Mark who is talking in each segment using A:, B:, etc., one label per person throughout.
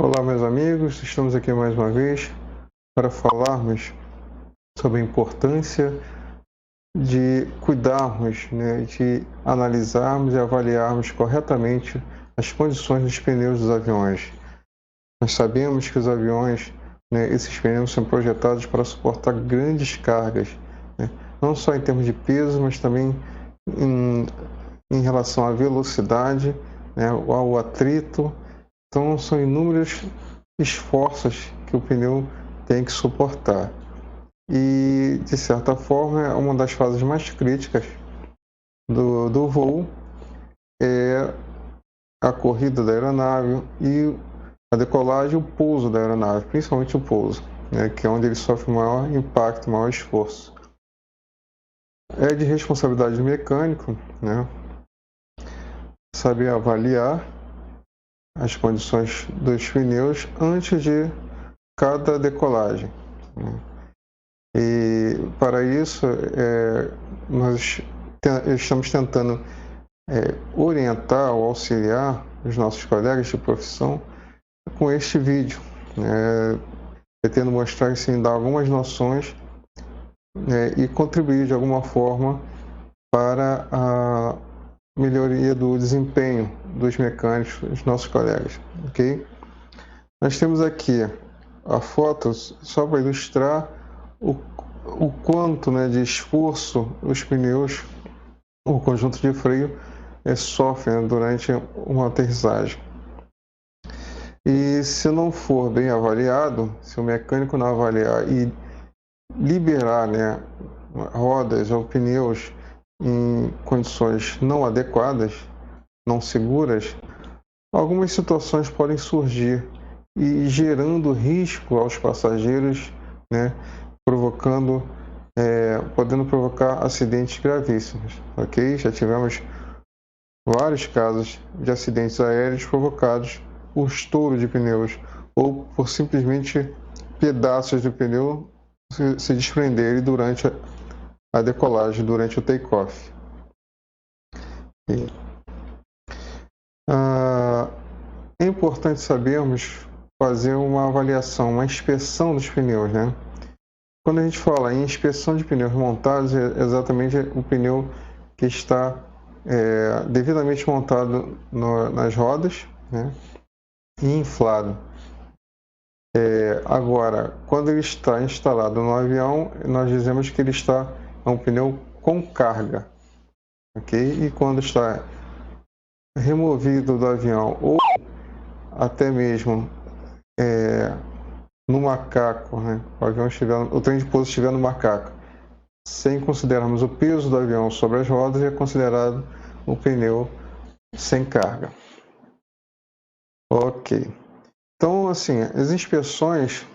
A: Olá, meus amigos, estamos aqui mais uma vez para falarmos sobre a importância de cuidarmos, de analisarmos e avaliarmos corretamente as condições dos pneus dos aviões. Nós sabemos que os aviões, esses pneus são projetados para suportar grandes cargas, não só em termos de peso, mas também em relação à velocidade, ao atrito. Então, são inúmeros esforços que o pneu tem que suportar. E, de certa forma, é uma das fases mais críticas do voo é a corrida da aeronave e a decolagem e o pouso da aeronave, principalmente o pouso, que é onde ele sofre maior impacto, maior esforço. É de responsabilidade do mecânico, saber avaliar as condições dos pneus antes de cada decolagem. E para isso, nós estamos tentando orientar ou auxiliar os nossos colegas de profissão com este vídeo, pretendo mostrar assim, dar algumas noções e contribuir de alguma forma para a melhoria do desempenho dos mecânicos, dos nossos colegas, ok? Nós temos aqui a foto só para ilustrar o quanto de esforço os pneus, o conjunto de freio, sofrem durante uma aterrissagem. E se não for bem avaliado, se o mecânico não avaliar e liberar rodas ou pneus em condições não adequadas, não seguras, algumas situações podem surgir e gerando risco aos passageiros, podendo provocar acidentes gravíssimos, ok? Já tivemos vários casos de acidentes aéreos provocados por estouro de pneus ou por simplesmente pedaços do pneu se desprenderem durante a decolagem, durante o take-off. É importante sabermos fazer uma avaliação, uma inspeção dos pneus, Quando a gente fala em inspeção de pneus montados, é exatamente o pneu que está devidamente montado nas rodas, e inflado. Agora, quando ele está instalado no avião, nós dizemos que ele é um pneu com carga, ok? E quando está removido do avião ou até mesmo no macaco, o trem de pouso estiver no macaco, sem considerarmos o peso do avião sobre as rodas, é considerado um pneu sem carga. Ok. Então, assim, as inspeções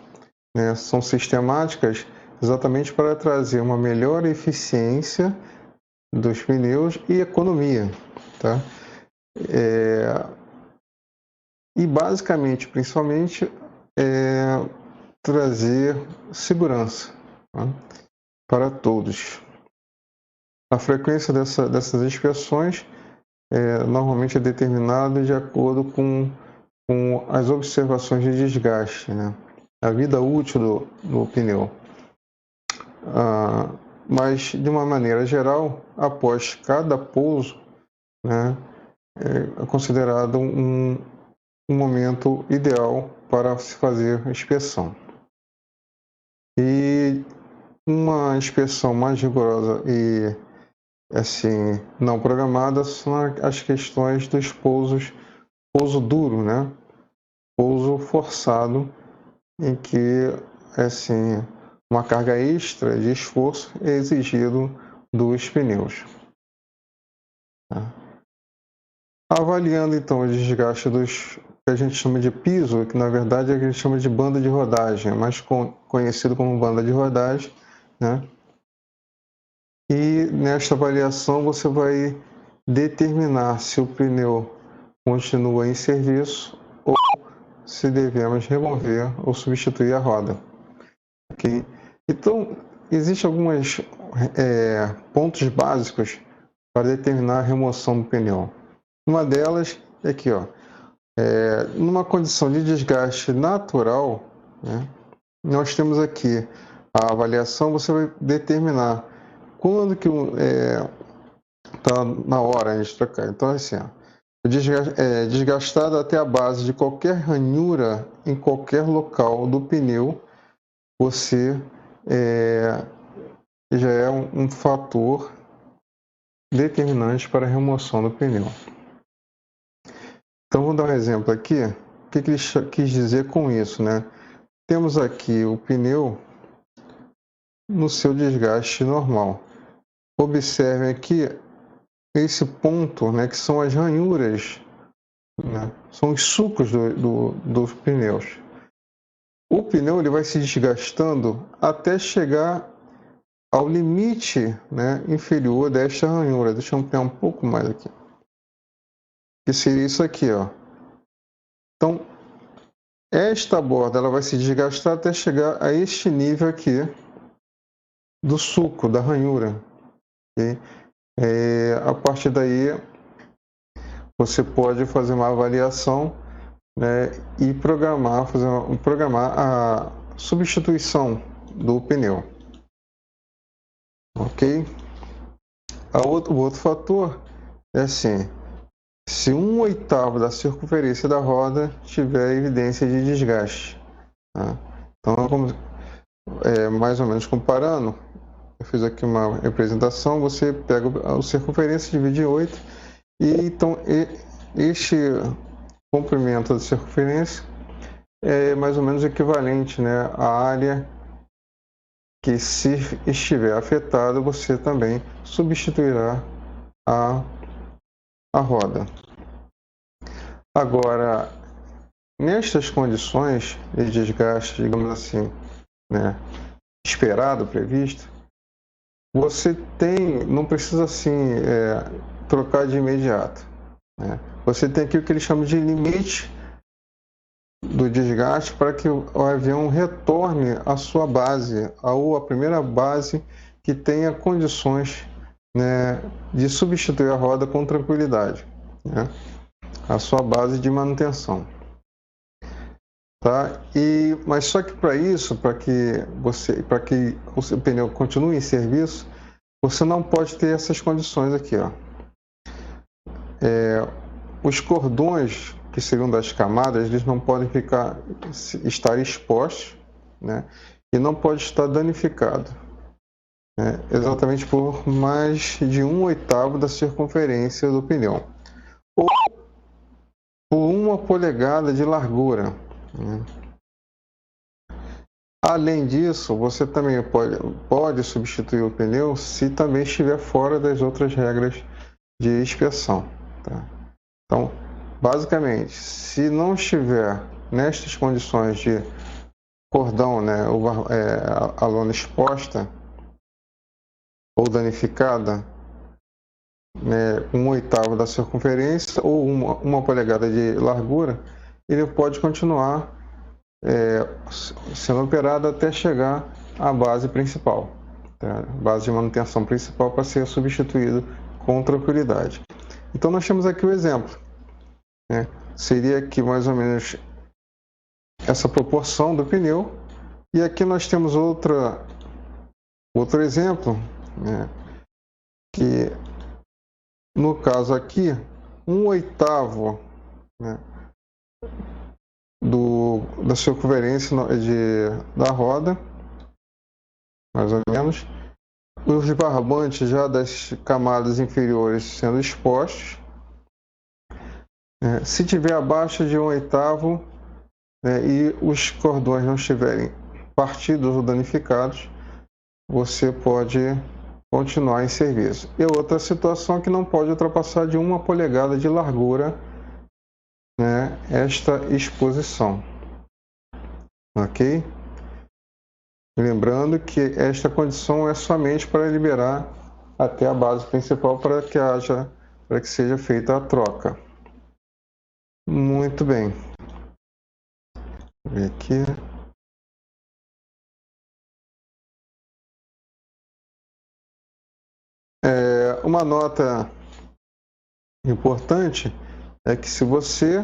A: são sistemáticas exatamente para trazer uma melhor eficiência dos pneus e economia, tá? E basicamente, principalmente, trazer segurança para todos. A frequência dessas inspeções normalmente é determinada de acordo com as observações de desgaste, a vida útil do pneu. Mas, de uma maneira geral, após cada pouso, é considerado um momento ideal para se fazer a inspeção. E uma inspeção mais rigorosa e assim não programada são as questões dos pousos, pouso duro, pouso forçado, em que assim uma carga extra de esforço é exigido dos pneus. Avaliando então o desgaste dos que a gente chama de piso, que na verdade a gente chama de banda de rodagem, mais conhecido como banda de rodagem, E nesta avaliação você vai determinar se o pneu continua em serviço ou se devemos remover ou substituir a roda. Okay? Então, existem alguns pontos básicos para determinar a remoção do pneu. Uma delas é aqui, Numa condição de desgaste natural, né, nós temos aqui a avaliação, você vai determinar quando que está na hora de trocar. Então, assim, ó, desgastado até a base de qualquer ranhura em qualquer local do pneu, você já é um fator determinante para a remoção do pneu. Então, vou dar um exemplo aqui. O que ele quis dizer com isso, né? Temos aqui o pneu no seu desgaste normal. Observem aqui esse ponto, né, que são as ranhuras, né? São os sulcos dos pneus. O pneu ele vai se desgastando até chegar ao limite, né, inferior desta ranhura. Deixa eu ampliar um pouco mais aqui. Que seria isso aqui, ó. Então, esta borda ela vai se desgastar até chegar a este nível aqui do sulco, da ranhura. Okay? A partir daí, você pode fazer uma avaliação, né, e programar a substituição do pneu. Ok? O outro fator é assim, se 1/8 da circunferência da roda tiver evidência de desgaste. Tá? Então, mais ou menos comparando, eu fiz aqui uma representação, você pega a circunferência, divide em 8, e então este comprimento da circunferência é mais ou menos equivalente, né, à área que, se estiver afetada, você também substituirá a roda. Agora, nestas condições de desgaste, digamos assim, né, esperado, previsto, você não precisa assim trocar de imediato, né? Você tem aqui o que eles chamam de limite do desgaste para que o avião retorne à sua base, ou à primeira base que tenha condições, né, de substituir a roda com tranquilidade, né? A sua base de manutenção. Tá? Mas só que para isso, para que o seu pneu continue em serviço, você não pode ter essas condições aqui, ó. Os cordões que seriam das camadas, eles não podem estar expostos, né? E não pode estar danificado, né? Exatamente por mais de 1/8 da circunferência do pneu, ou por 1 polegada de largura, né? Além disso, você também pode substituir o pneu se também estiver fora das outras regras de inspeção. Tá? Então, basicamente, se não estiver nestas condições de cordão, né, a lona exposta ou danificada, né, 1/8 da circunferência ou 1 polegada de largura, ele pode continuar sendo operado até chegar à base principal, tá? Base de manutenção principal, para ser substituído com tranquilidade. Então nós temos aqui o exemplo, né? Seria aqui mais ou menos essa proporção do pneu, e aqui nós temos outro exemplo, né? Que no caso aqui 1/8, né, da circunferência da roda, mais ou menos, os barbantes já das camadas inferiores sendo expostos. Se tiver abaixo de 1/8, né, e os cordões não estiverem partidos ou danificados, você pode continuar em serviço. E outra situação é que não pode ultrapassar de 1 polegada de largura, né, esta exposição. Ok? Lembrando que esta condição é somente para liberar até a base principal, para que seja feita a troca. Muito bem. Vou ver aqui. Uma nota importante é que, se você,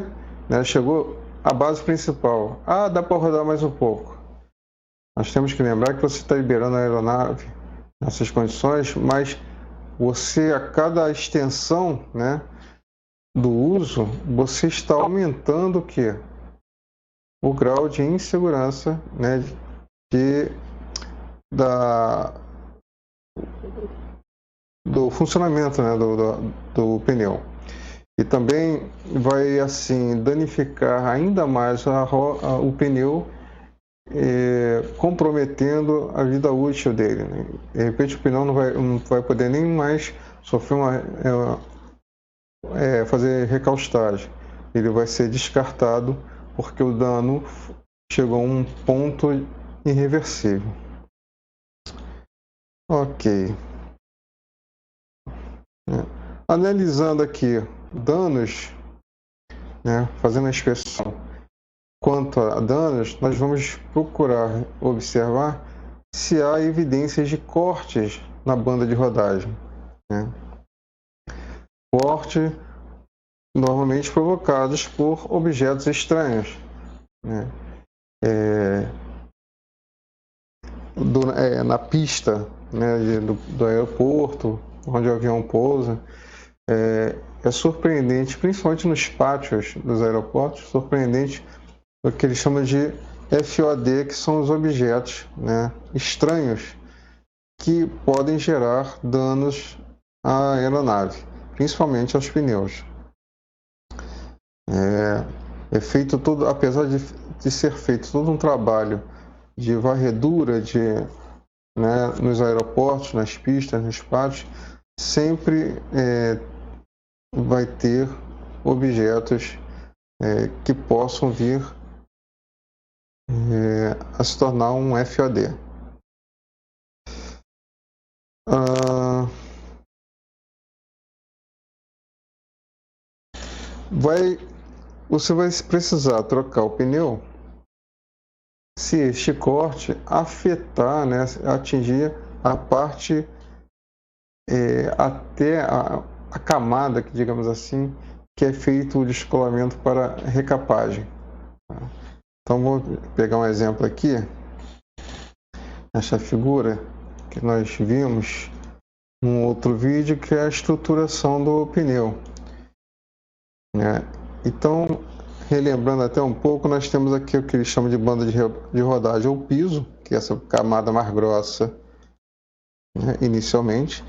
A: né? Chegou a base principal. Ah, dá para rodar mais um pouco. Nós temos que lembrar que você está liberando a aeronave nessas condições, mas você, a cada extensão, né, do uso, você está aumentando o quê? O grau de insegurança, né, de, da, do funcionamento, né, do pneu. E também vai, assim, danificar ainda mais o pneu, comprometendo a vida útil dele, né? De repente o pneu não vai poder nem mais sofrer fazer recalchutagem. Ele vai ser descartado porque o dano chegou a um ponto irreversível. Ok. Analisando aqui danos, né, fazendo a inspeção quanto a danos, nós vamos procurar observar se há evidências de cortes na banda de rodagem, né? Corte normalmente provocados por objetos estranhos, né? Na pista, né, do aeroporto, onde o avião pousa. É surpreendente, principalmente nos pátios dos aeroportos, surpreendente o que eles chamam de FOD, que são os objetos, né, estranhos que podem gerar danos à aeronave, principalmente aos pneus. É feito todo, apesar de ser feito todo um trabalho de varredura né, nos aeroportos, nas pistas, nos pátios, sempre vai ter objetos que possam vir a se tornar um FOD. Você vai precisar trocar o pneu se este corte afetar, né, atingir a parte até a camada, que digamos assim, que é feito o descolamento para recapagem. Então vou pegar um exemplo aqui, essa figura que nós vimos num outro vídeo, que é a estruturação do pneu, né? Então, relembrando até um pouco, nós temos aqui o que eles chamam de banda de rodagem ou piso, que é essa camada mais grossa, né, inicialmente.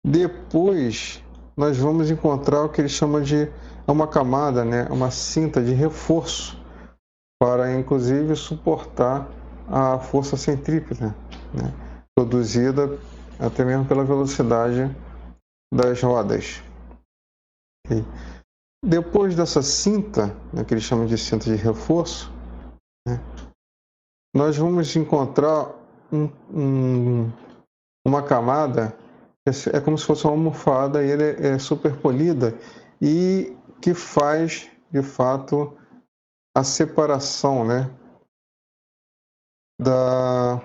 A: Depois nós vamos encontrar o que eles chamam de uma camada, né, uma cinta de reforço, para inclusive suportar a força centrípeta, né, produzida até mesmo pela velocidade das rodas. Okay. Depois dessa cinta, né, que eles chamam de cinta de reforço, né, nós vamos encontrar uma camada, é como se fosse uma almofada, e ele é super polida e que faz, de fato, a separação, né, da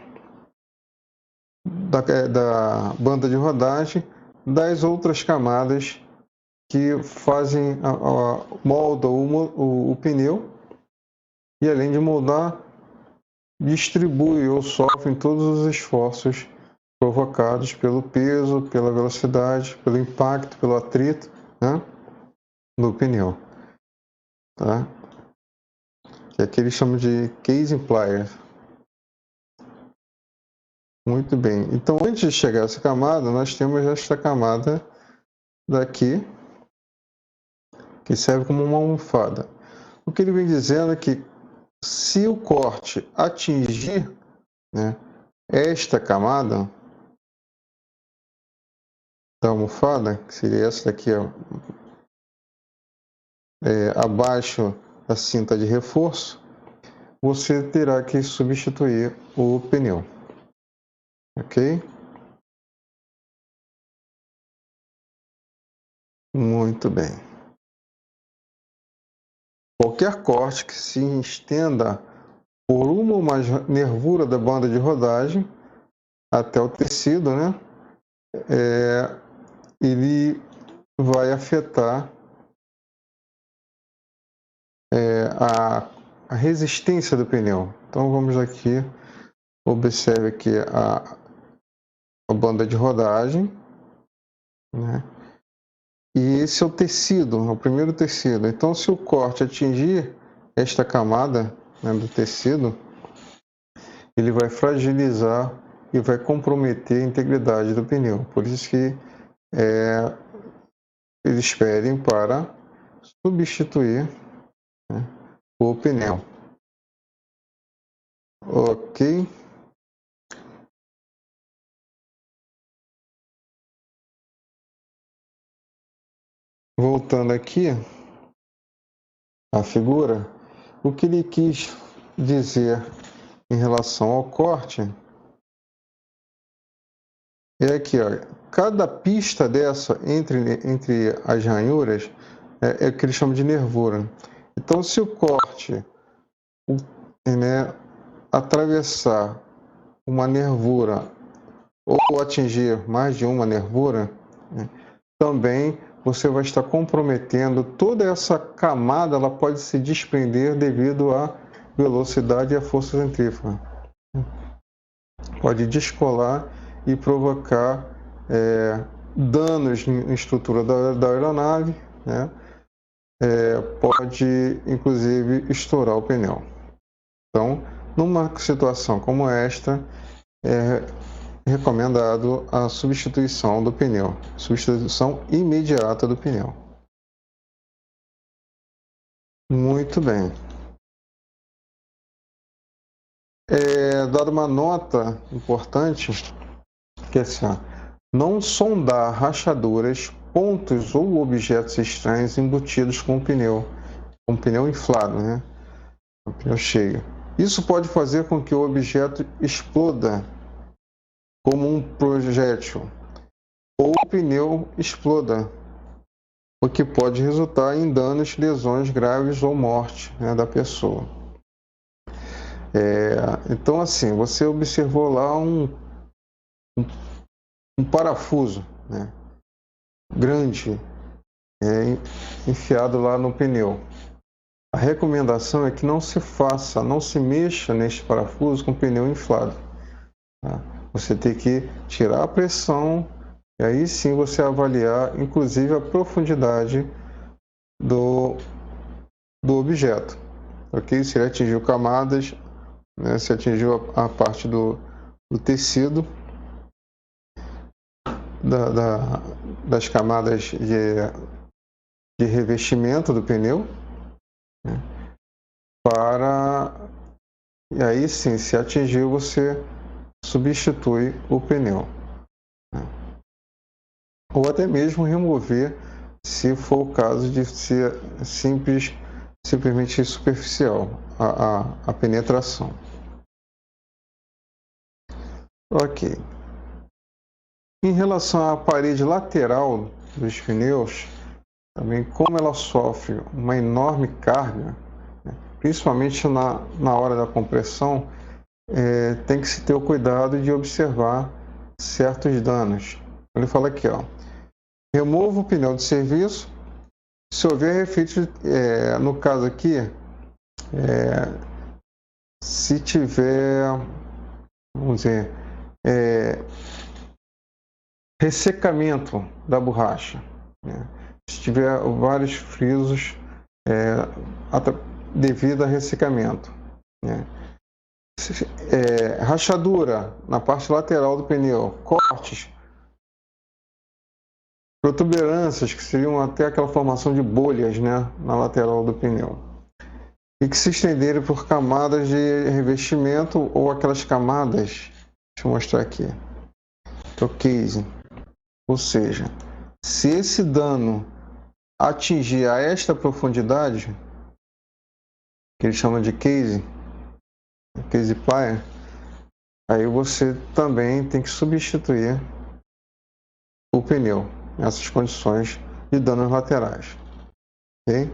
A: banda de rodagem das outras camadas que fazem moldam o pneu, e além de moldar, distribui ou sofrem todos os esforços provocados pelo peso, pela velocidade, pelo impacto, pelo atrito, né, do pneu, tá? Que aqui eles chamam de casing pliers. Muito bem. Então, antes de chegar a essa camada, nós temos esta camada daqui, que serve como uma almofada. O que ele vem dizendo é que se o corte atingir, né, esta camada da almofada, que seria essa daqui, ó, abaixo da cinta de reforço, você terá que substituir o pneu. Ok? Muito bem. Qualquer corte que se estenda por uma ou mais nervura da banda de rodagem até o tecido, né, ele vai afetar a resistência do pneu. Então vamos aqui, observe aqui a banda de rodagem, né? E esse é o tecido, é o primeiro tecido. Então, se o corte atingir esta camada, né, do tecido, ele vai fragilizar e vai comprometer a integridade do pneu. Por isso que eles pedem para substituir, né, o pneu. Ok. Voltando aqui à figura, o que ele quis dizer em relação ao corte é que, ó, cada pista dessa entre as ranhuras é o que eles chamam de nervura. Então, se o corte, né, atravessar uma nervura ou atingir mais de uma nervura, né, também você vai estar comprometendo toda essa camada, ela pode se desprender devido à velocidade e à força centrífuga. Pode descolar e provocar danos em estrutura da aeronave, né? Pode inclusive estourar o pneu. Então, numa situação como esta, é recomendado a substituição do pneu, substituição imediata do pneu. Muito bem. Dada uma nota importante, que é assim, ó, não sondar rachaduras, pontos ou objetos estranhos embutidos com o pneu inflado, né? O pneu cheio. Isso pode fazer com que o objeto exploda como um projétil, ou o pneu exploda, o que pode resultar em danos, lesões graves ou morte, né, da pessoa. Então, assim, você observou lá um parafuso, né, grande, enfiado lá no pneu. A recomendação é que não se mexa neste parafuso com o pneu inflado. Tá? Você tem que tirar a pressão e aí sim você avaliar, inclusive, a profundidade do objeto. Ok? Se ele atingiu camadas, né, se atingiu a parte do tecido, das camadas de revestimento do pneu, né, e aí sim, se atingiu, você substitui o pneu, né? Ou até mesmo remover, se for o caso de ser simplesmente superficial a penetração. Ok. Em relação à parede lateral dos pneus, também como ela sofre uma enorme carga, né, principalmente na hora da compressão, tem que se ter o cuidado de observar certos danos. Ele fala aqui, ó, remova o pneu de serviço, se houver refito, no caso aqui, se tiver, vamos dizer, ressecamento da borracha, né? Se tiver vários frisos devido a ressecamento, né? Rachadura na parte lateral do pneu, cortes, protuberâncias, que seriam até aquela formação de bolhas, né, na lateral do pneu, e que se estenderem por camadas de revestimento ou aquelas camadas, deixa eu mostrar aqui, o casing. Ou seja, se esse dano atingir a esta profundidade, que ele chama de case plier, aí você também tem que substituir o pneu nessas condições de danos laterais. Ok?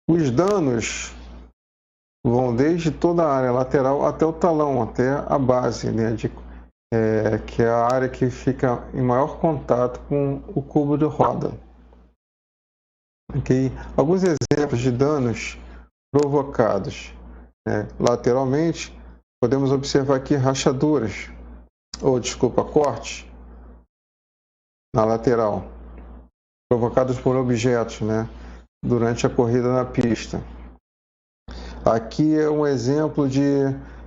A: Os danos vão desde toda a área lateral até o talão, até a base, né, que é a área que fica em maior contato com o cubo de roda. Okay? Alguns exemplos de danos provocados, né? Lateralmente, podemos observar aqui rachaduras, cortes na lateral, provocados por objetos, né? Durante a corrida na pista. Aqui é um exemplo de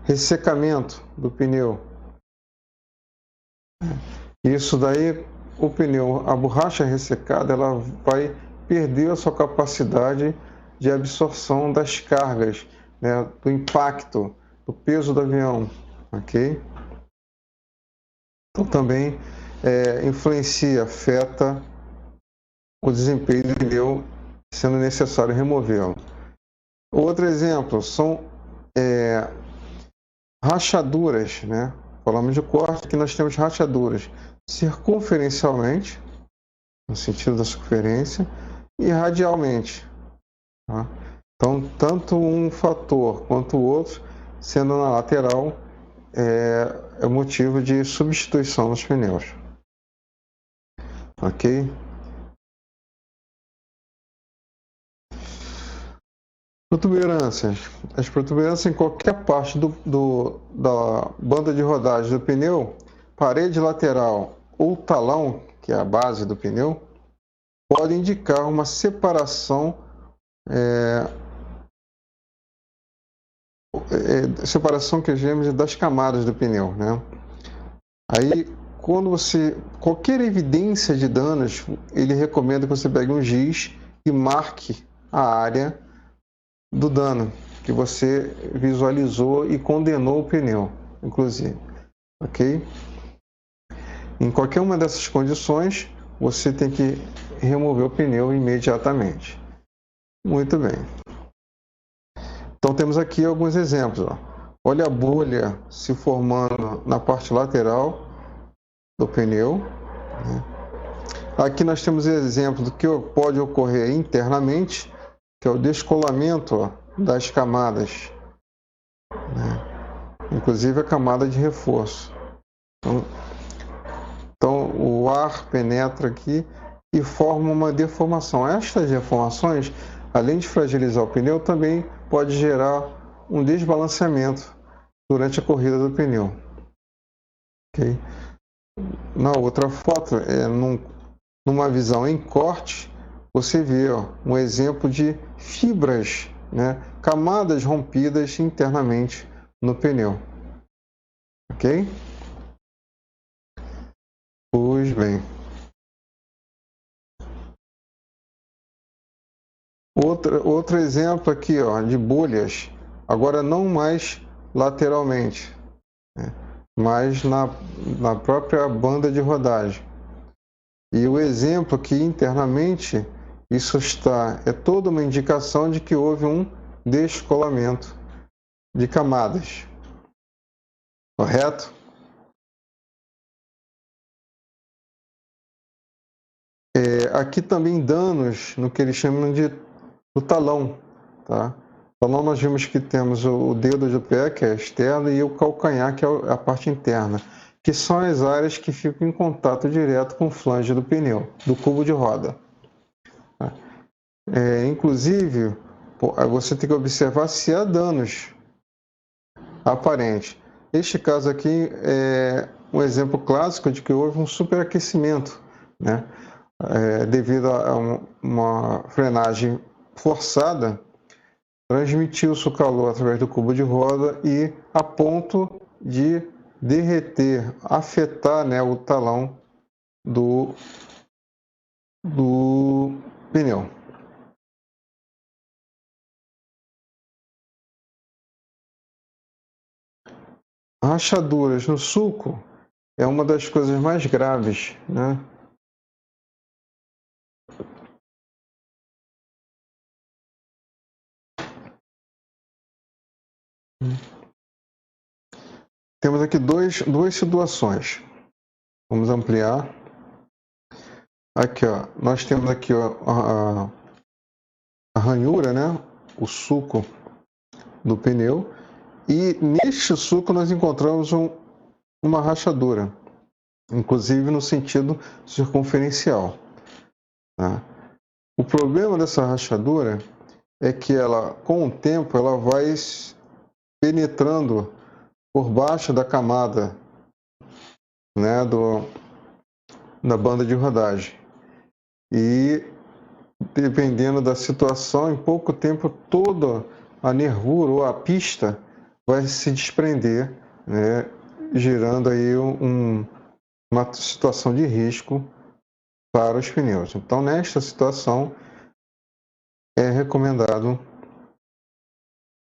A: ressecamento do pneu. Isso daí, o pneu, a borracha ressecada, ela vai perder a sua capacidade de absorção das cargas, né, do impacto, do peso do avião, ok? Então também influencia, afeta o desempenho do pneu, sendo necessário removê-lo. Outro exemplo são rachaduras, né? Falamos de corte, aqui nós temos rachaduras circunferencialmente, no sentido da circunferência, e radialmente. Tá? Então, tanto um fator quanto o outro, sendo na lateral, é motivo de substituição dos pneus. Ok? Protuberâncias. As protuberâncias em qualquer parte da banda de rodagem do pneu, parede lateral ou talão, que é a base do pneu, pode indicar uma separação separação que chamamos das camadas do pneu, né? Aí, quando qualquer evidência de danos, ele recomenda que você pegue um giz e marque a área do dano que você visualizou e condenou o pneu, inclusive, ok? Em qualquer uma dessas condições, você tem que remover o pneu imediatamente. Muito bem. Então temos aqui alguns exemplos. Ó. Olha a bolha se formando na parte lateral do pneu. Né? Aqui nós temos exemplo do que pode ocorrer internamente, que é o descolamento das camadas, né? Inclusive a camada de reforço. Então o ar penetra aqui e forma uma deformação. Estas deformações, além de fragilizar o pneu, também pode gerar um desbalanceamento durante a corrida do pneu. Okay? Na outra foto, numa visão em corte, você vê um exemplo de fibras, né, camadas rompidas internamente no pneu. Ok? Pois bem. Outro exemplo aqui, ó, de bolhas, agora não mais lateralmente, né, mas na própria banda de rodagem. E o exemplo aqui internamente, isso é toda uma indicação de que houve um descolamento de camadas. Correto? Aqui também danos no que eles chamam do talão. Tá? Talão nós vimos que temos o dedo do pé, que é externo, e o calcanhar, que é a parte interna, que são as áreas que ficam em contato direto com o flange do pneu, do cubo de roda. Tá? Inclusive, você tem que observar se há danos aparentes. Este caso aqui é um exemplo clássico de que houve um superaquecimento, né? Devido a uma frenagem forçada, transmitiu-se o calor através do cubo de roda e a ponto de derreter, afetar, né, o talão do pneu. Rachaduras no sulco é uma das coisas mais graves, né? Temos aqui duas situações. Vamos ampliar. Aqui, ó, nós temos aqui, ó, a ranhura, né? O sulco do pneu. E neste sulco nós encontramos uma rachadura, inclusive no sentido circunferencial, tá? O problema dessa rachadura é que ela, com o tempo, ela vai penetrando por baixo da camada, né, da banda de rodagem. E dependendo da situação, em pouco tempo toda a nervura ou a pista vai se desprender, né, gerando aí uma situação de risco para os pneus. Então, nesta situação, é recomendado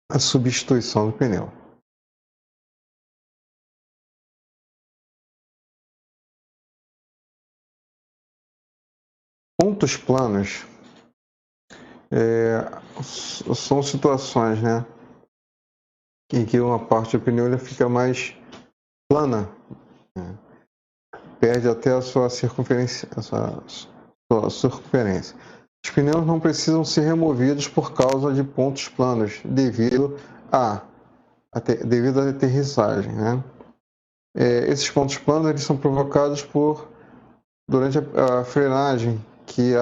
A: a substituição do pneu. Pontos planos são situações, né, em que uma parte do pneu ele fica mais plana, né, perde até a sua circunferência, sua circunferência. Os pneus não precisam ser removidos por causa de pontos planos, devido à aterrissagem, né? Esses pontos planos eles são provocados durante a frenagem, que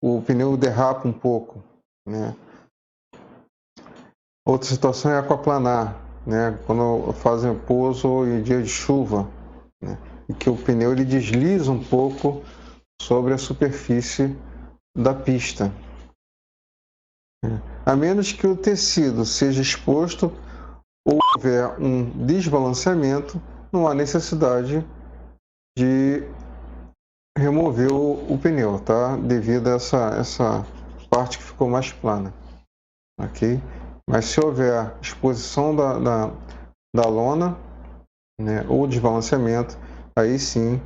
A: o pneu derrapa um pouco, né? Outra situação é aquaplanar, né? Quando fazem pouso em dia de chuva, né? E que o pneu ele desliza um pouco sobre a superfície da pista. A menos que o tecido seja exposto ou houver um desbalanceamento, não há necessidade de remover o pneu, tá? Devido a essa parte que ficou mais plana, ok? Mas se houver exposição da lona, né, ou desbalanceamento, aí sim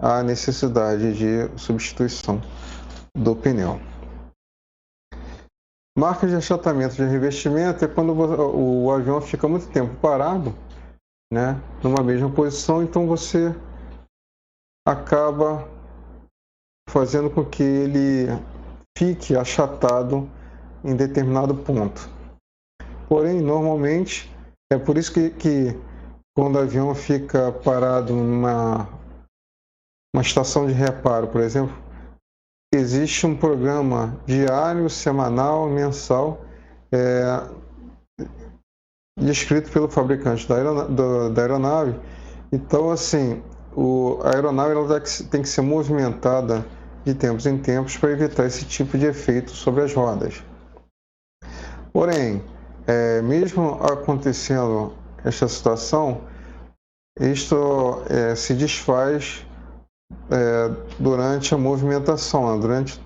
A: há necessidade de substituição do pneu. Marcas de achatamento de revestimento é quando o avião fica muito tempo parado, né, numa mesma posição, então você acaba fazendo com que ele fique achatado em determinado ponto. Porém, normalmente, é por isso que quando o avião fica parado numa estação de reparo, por exemplo, existe um programa diário, semanal, mensal, descrito pelo fabricante da aeronave. Então, assim, a aeronave ela tem que ser movimentada de tempos em tempos para evitar esse tipo de efeito sobre as rodas. Porém, mesmo acontecendo esta situação, isto se desfaz durante a movimentação, durante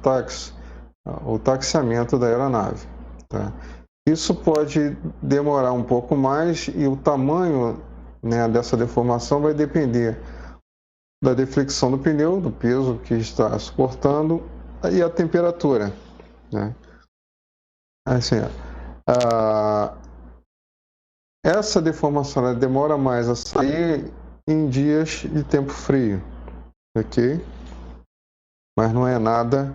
A: o taxiamento da aeronave, tá? Isso pode demorar um pouco mais e o tamanho, né, dessa deformação vai depender da deflexão do pneu, do peso que está suportando e a temperatura, né? Assim, essa deformação ela demora mais a sair em dias de tempo frio, ok? Mas não é nada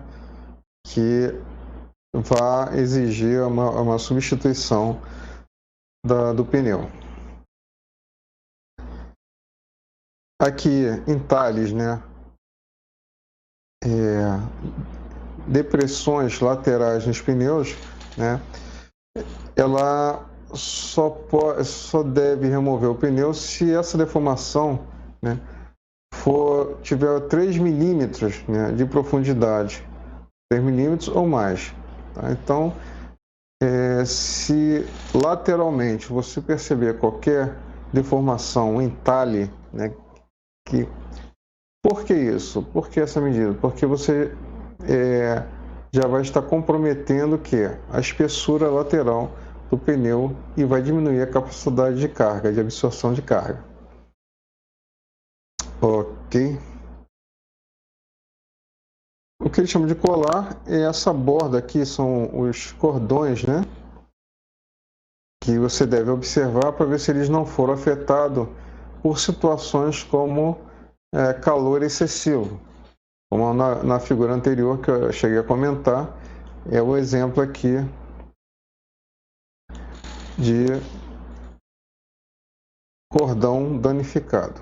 A: que vá exigir uma substituição do pneu. Aqui, entalhes, né? Depressões laterais nos pneus, né? Ela só deve remover o pneu se essa deformação, né, tiver 3 milímetros, né, de profundidade, 3 milímetros ou mais, tá? Então, se lateralmente você perceber qualquer deformação, um entalhe, né, por que isso? Por que essa medida? Porque você já vai estar comprometendo a espessura lateral do pneu e vai diminuir a capacidade de carga, de absorção de carga. Ok. O que eles chamam de colar é essa borda aqui, são os cordões, né? Que você deve observar para ver se eles não foram afetados por situações como calor excessivo. Como na figura anterior que eu cheguei a comentar, é o exemplo aqui de cordão danificado.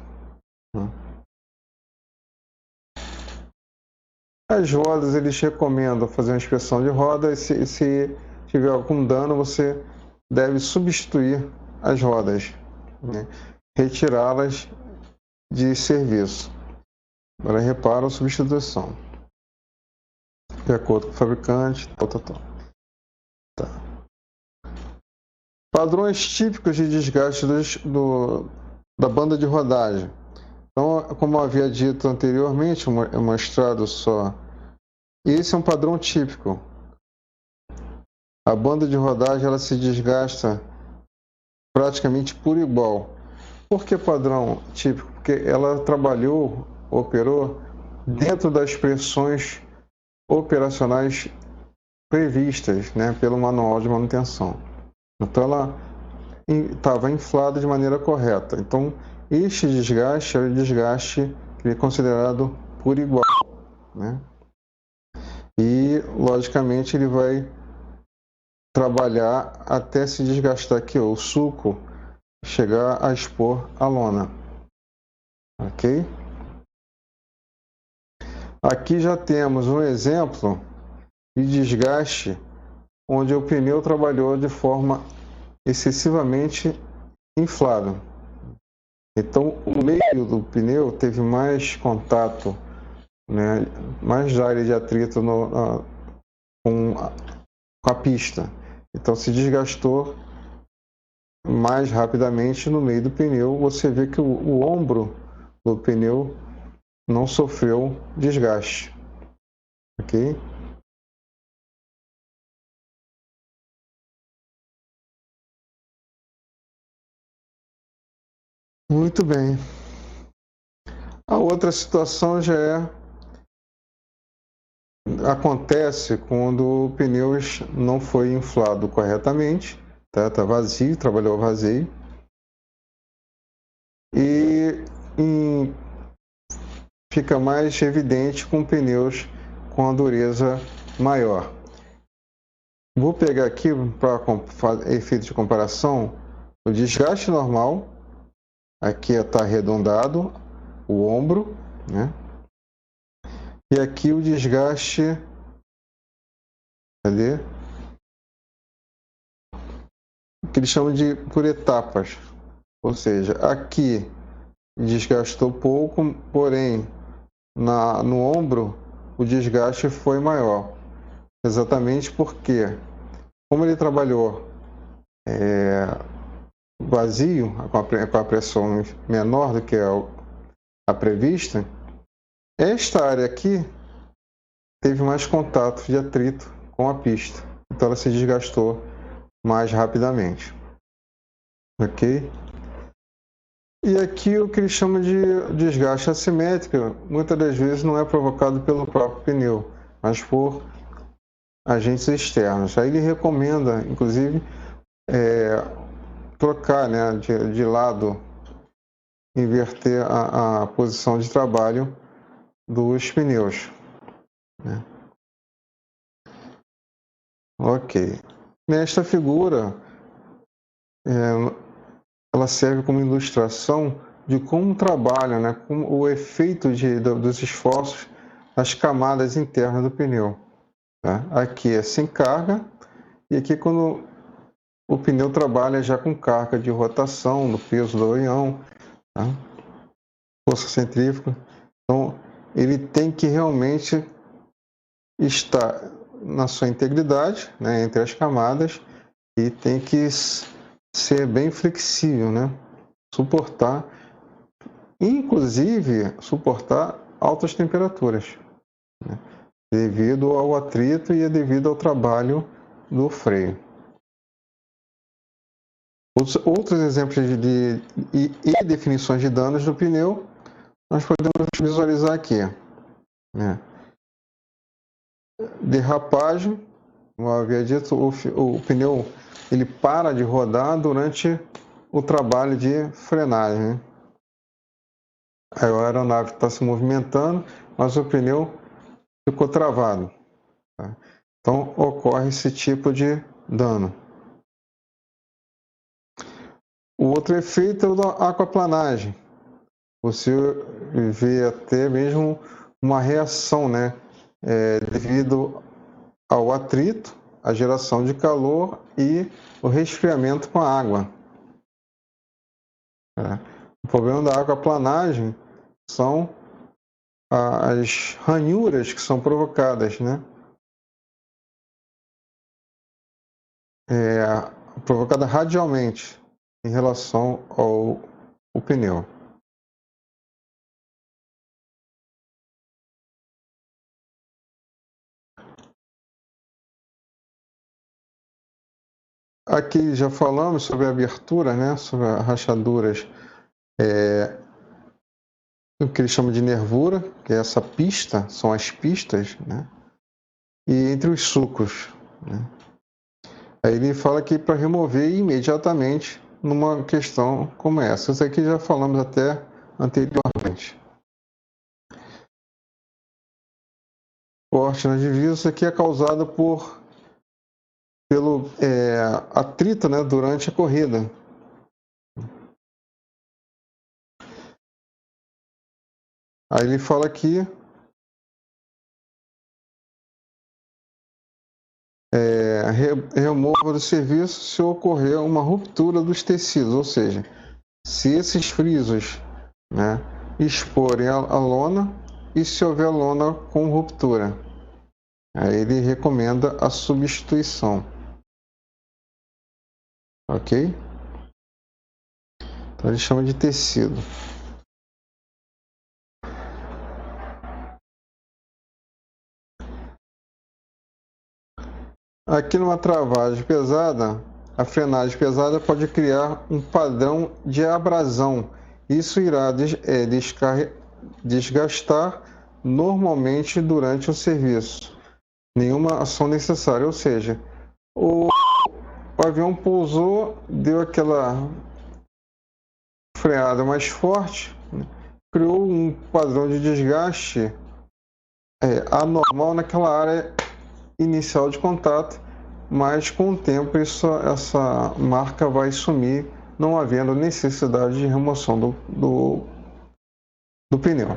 A: As rodas, eles recomendam fazer uma inspeção de rodas. Se tiver algum dano, você deve substituir as rodas, né? Retirá-las de serviço. Agora repara a substituição. De acordo com o fabricante, Tá. Padrões típicos de desgaste da banda de rodagem. Então, como eu havia dito anteriormente, mostrado só, esse é um padrão típico. A banda de rodagem ela se desgasta praticamente por igual. Por que padrão típico? Porque ela operou dentro das pressões operacionais previstas, né, pelo manual de manutenção. Então ela estava inflada de maneira correta. Então este desgaste é o desgaste que é considerado por igual, né? E logicamente ele vai trabalhar até se desgastar aqui, o sulco chegar a expor a lona, ok? Aqui já temos um exemplo de desgaste onde o pneu trabalhou de forma excessivamente inflado. Então, o meio do pneu teve mais contato, né, mais área de atrito com a pista. Então, se desgastou mais rapidamente no meio do pneu. Você vê que o ombro do pneu não sofreu desgaste, ok? Muito bem. A outra situação acontece quando o pneu não foi inflado corretamente, tá vazio, trabalhou vazio, e fica mais evidente com pneus com a dureza maior. Vou pegar aqui para efeito de comparação o desgaste normal. Aqui está arredondado o ombro, né? E aqui o desgaste, cadê? Que eles chamam de por etapas. Ou seja, aqui desgastou pouco, porém no ombro o desgaste foi maior. Exatamente porque, como ele trabalhou vazio, com a pressão menor do que a prevista, esta área aqui teve mais contato de atrito com a pista. Então ela se desgastou mais rapidamente. Ok? E aqui o que eles chamam de desgaste assimétrico, muitas das vezes não é provocado pelo próprio pneu, mas por agentes externos. Aí ele recomenda, inclusive, trocar, né, de lado, inverter a posição de trabalho dos pneus, né? Ok. Nesta figura, ela serve como ilustração de como trabalha, né, como o efeito dos esforços nas camadas internas do pneu. Tá? Aqui é sem carga, e aqui quando o pneu trabalha já com carga de rotação, do peso do orião, tá? Força centrífuga. Então, ele tem que realmente estar na sua integridade, né, entre as camadas, e tem que ser bem flexível, né? Suportar, inclusive suportar altas temperaturas, né? Devido ao atrito e devido ao trabalho do freio. Outros exemplos e definições de danos do pneu nós podemos visualizar aqui, né? Derrapagem, como eu havia dito, o pneu ele para de rodar durante o trabalho de frenagem, né? A aeronave está se movimentando, mas o pneu ficou travado, tá? Então ocorre esse tipo de dano. O O outro efeito é o da aquaplanagem. Você vê até mesmo uma reação, né? Devido ao atrito, a geração de calor e o resfriamento com a água. O problema da aquaplanagem são as ranhuras que são provocadas, né? Provocada radialmente em relação ao pneu. Aqui já falamos sobre a abertura, né? Sobre as rachaduras, o que eles chamam de nervura, que é essa pista, são as pistas, né? E entre os sulcos, né? Aí ele fala que para remover imediatamente numa questão como essa. Isso aqui já falamos até anteriormente. Corte na divisa, isso aqui é causado pelo atrito, né, durante a corrida. Aí ele fala que remova do serviço se ocorrer uma ruptura dos tecidos, ou seja, se esses frisos, né, exporem a lona e se houver lona com ruptura. Aí ele recomenda a substituição. Ok? Então ele chama de tecido. Aqui numa travagem pesada, a frenagem pesada pode criar um padrão de abrasão. Isso irá desgastar normalmente durante o serviço. Nenhuma ação necessária, ou seja, o avião pousou, deu aquela freada mais forte, criou um padrão de desgaste anormal naquela área inicial de contato, mas com o tempo essa marca vai sumir, não havendo necessidade de remoção do pneu.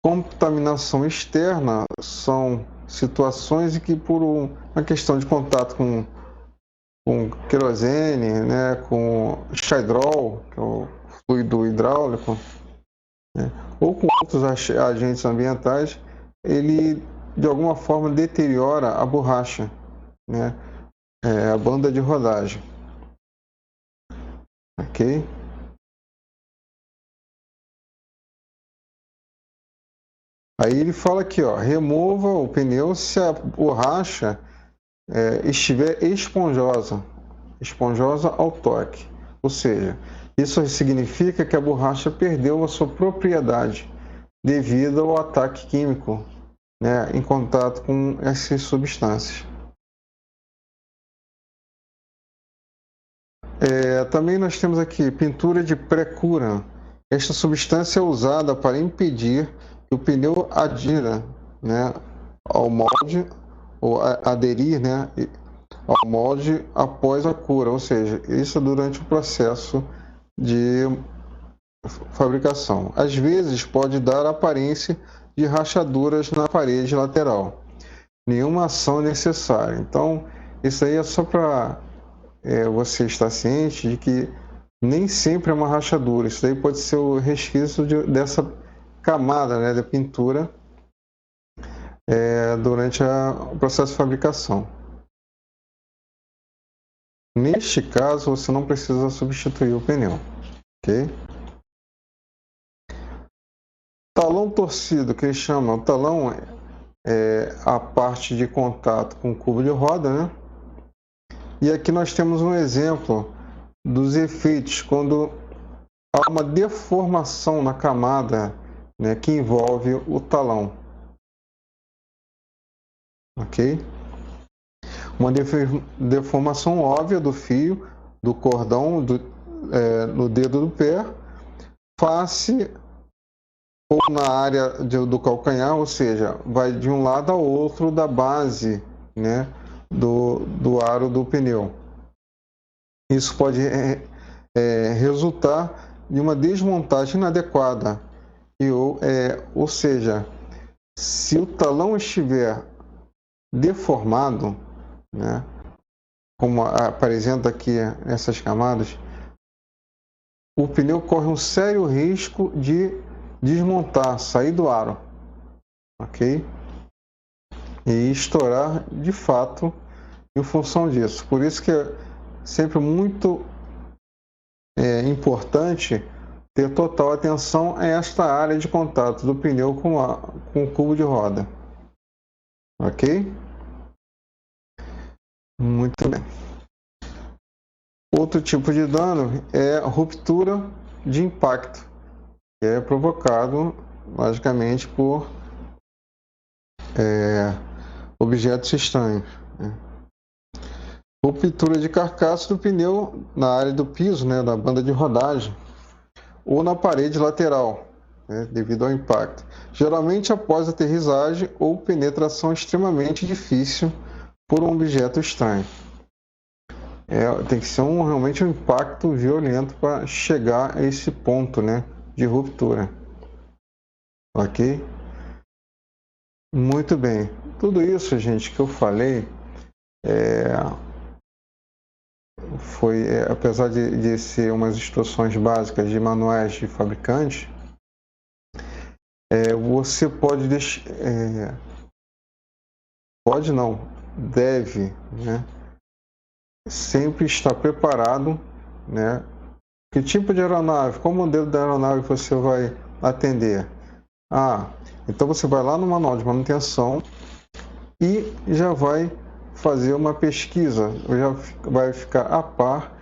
A: Contaminação externa são situações em que, por uma questão de contato com querosene, né, com Chydrol, que é o fluido hidráulico, né, ou com outros agentes ambientais, ele de alguma forma deteriora a borracha, né, a banda de rodagem. Ok? Aí ele fala aqui, ó, remova o pneu se a borracha estiver esponjosa ao toque. Ou seja, isso significa que a borracha perdeu a sua propriedade devido ao ataque químico, né, em contato com essas substâncias. Também nós temos aqui pintura de pré-cura. Esta substância é usada para impedir que o pneu adira, né, ao molde, ou aderir, né, ao molde após a cura, ou seja, isso durante o processo de fabricação. Às vezes pode dar aparência de rachaduras na parede lateral. Nenhuma ação necessária. Então, isso aí é só para você estar ciente de que nem sempre é uma rachadura. Isso aí pode ser o resquício dessa camada, né, de pintura durante o processo de fabricação. Neste caso, você não precisa substituir o pneu, ok? Talão torcido, que eles chamam, o talão é a parte de contato com o cubo de roda, né? E aqui nós temos um exemplo dos efeitos quando há uma deformação na camada, né, que envolve o talão, ok? Uma deformação óbvia do fio, do cordão, no dedo do pé, face ou na área do calcanhar, ou seja, vai de um lado ao outro da base, né, do aro do pneu. Isso pode resultar em uma desmontagem inadequada, ou seja, se o talão estiver deformado, né, como apresenta aqui essas camadas, o pneu corre um sério risco de desmontar, sair do aro, ok? E estourar de fato em função disso. Por isso que é sempre muito importante ter total atenção a esta área de contato do pneu com o cubo de roda, ok? Muito bem. Outro tipo de dano é ruptura de impacto, que é provocado, logicamente, por objetos estranhos, né? Ruptura de carcaça do pneu na área do piso, né, da banda de rodagem, ou na parede lateral, né, devido ao impacto. Geralmente após aterrissagem ou penetração extremamente difícil por um objeto estranho. Tem que ser realmente um impacto violento para chegar a esse ponto, né, de ruptura. Ok? Muito bem. Tudo isso, gente, que eu falei, apesar de ser umas instruções básicas de manuais de fabricante, você pode não, deve, né, sempre estar preparado, né? Que tipo de aeronave, qual modelo da aeronave você vai atender? Então você vai lá no manual de manutenção e já vai fazer uma pesquisa, já vai ficar a par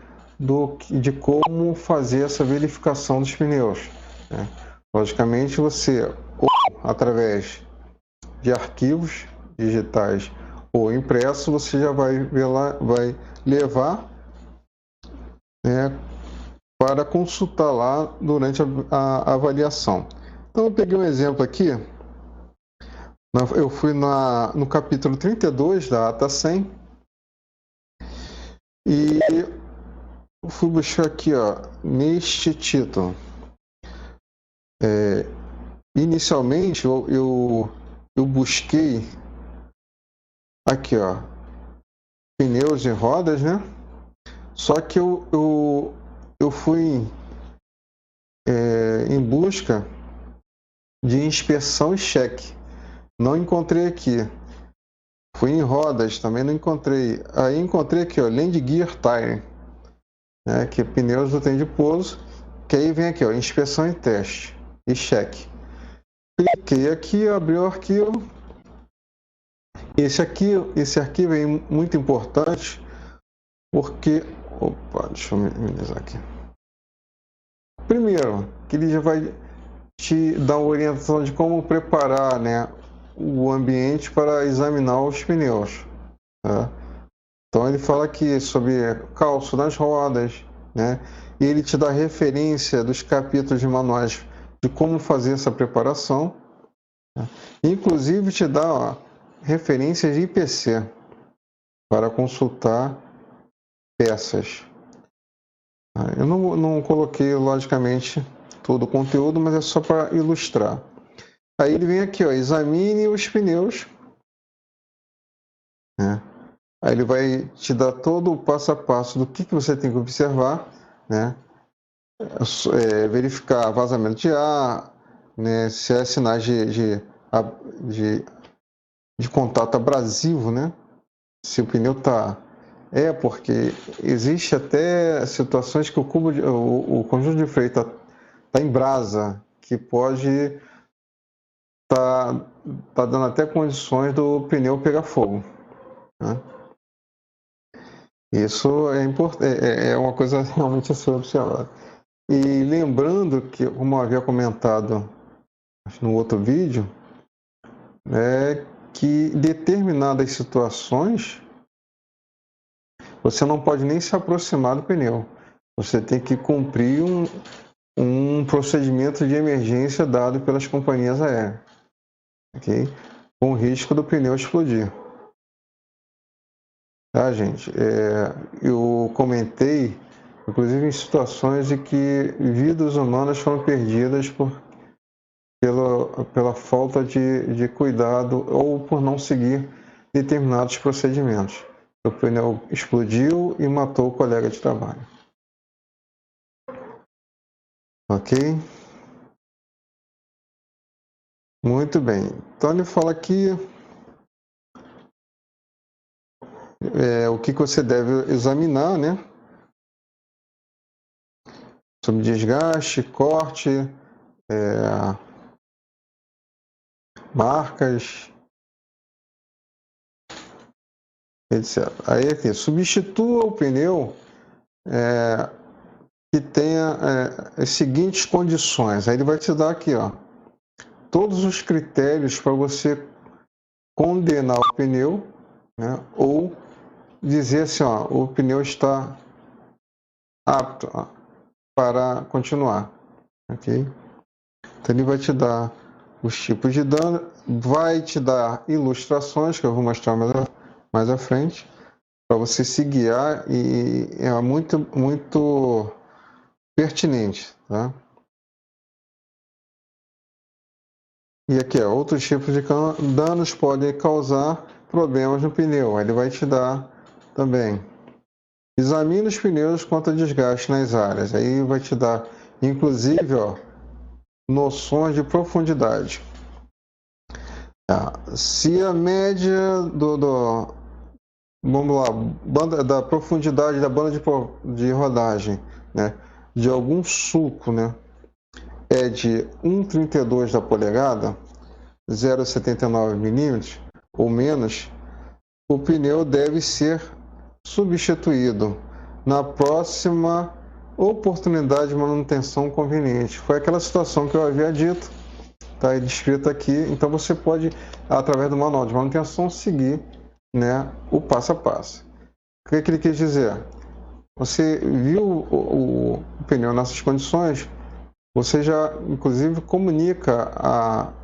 A: de como fazer essa verificação dos pneus, né? Logicamente você, ou através de arquivos digitais ou impressos, você já vai levar, né, para consultar lá durante a avaliação. Então eu peguei um exemplo aqui, eu fui no capítulo 32 da ata 100 e fui buscar aqui, neste título. Inicialmente eu busquei aqui, pneus e rodas, né? Só que eu fui em busca de inspeção e cheque. Não encontrei aqui. Fui em rodas, também não encontrei. Aí encontrei aqui, Land Gear Tire, né, que é pneus do trem de pouso, que aí vem aqui, inspeção e teste e cheque. Cliquei aqui, abri o arquivo. Esse arquivo é muito importante porque, deixa eu minimizar aqui. Primeiro, que ele já vai te dar uma orientação de como preparar, né, o ambiente para examinar os pneus, tá? Então ele fala aqui sobre calço nas rodas, né? E ele te dá referência dos capítulos de manuais de como fazer essa preparação, tá? Inclusive te dá referências de IPC para consultar peças. Eu não coloquei, logicamente, todo o conteúdo, mas é só para ilustrar. Aí ele vem aqui, examine os pneus, né? Aí ele vai te dar todo o passo a passo do que você tem que observar, né? Verificar vazamento de ar, né? Se há sinais de contato abrasivo, né? Se o pneu está... porque existe até situações que o conjunto de freio está em brasa, que pode tá dando até condições do pneu pegar fogo, né? Isso é importante, é uma coisa realmente a ser observada. E lembrando que, como eu havia comentado no outro vídeo, que determinadas situações você não pode nem se aproximar do pneu. Você tem que cumprir um procedimento de emergência dado pelas companhias aéreas, ok? Com o risco do pneu explodir. tá, gente? Eu comentei, inclusive, em situações em que vidas humanas foram perdidas pela falta de cuidado ou por não seguir determinados procedimentos. O pneu explodiu e matou o colega de trabalho. Ok? Muito bem. Então ele fala aqui o que você deve examinar, né? Sobre desgaste, corte, marcas, etc. Aí aqui, substitua o pneu que tenha as seguintes condições. Aí ele vai te dar aqui, ó, todos os critérios para você condenar o pneu, né, ou dizer assim, ó, o pneu está apto para continuar, ok? Então ele vai te dar os tipos de dano, vai te dar ilustrações que eu vou mostrar mais à frente para você se guiar e é muito pertinente, tá? E aqui, ó, outros tipos de danos podem causar problemas no pneu. Ele vai te dar também. Examine os pneus quanto a desgaste nas áreas. Aí vai te dar, inclusive, ó, noções de profundidade. Se a média vamos lá, da profundidade da banda de rodagem, né, de algum sulco, né, é de 1,32 da polegada, 0,79 milímetros ou menos, o pneu deve ser substituído na próxima oportunidade de manutenção conveniente. Foi aquela situação que eu havia dito, está descrito aqui. Então você pode, através do manual de manutenção, seguir, né, o passo a passo. O que ele quis dizer? Você viu o pneu nessas condições, você já, inclusive, comunica